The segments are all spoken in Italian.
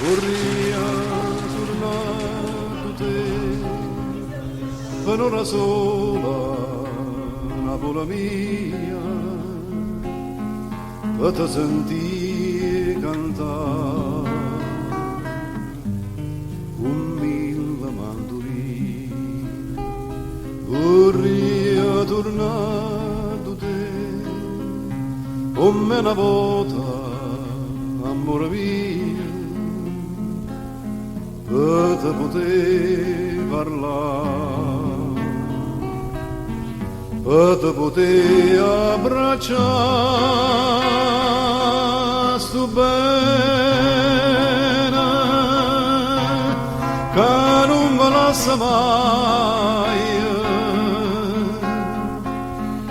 vorria tornare da te per una sola Napola mia per te sentire cantare con mille mandolini vorria tornare da te come una volta amore mio per te poter parlare per te poter abbracciare sto bene che non mi lascia mai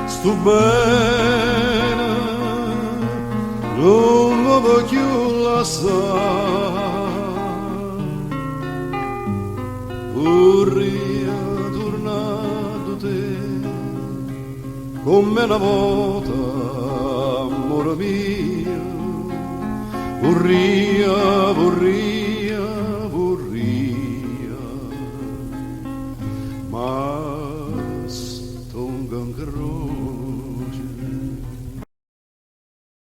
sto bene non mi voglio lasciare vorria tornare da te come una volta amore mio vorria ma sto ancora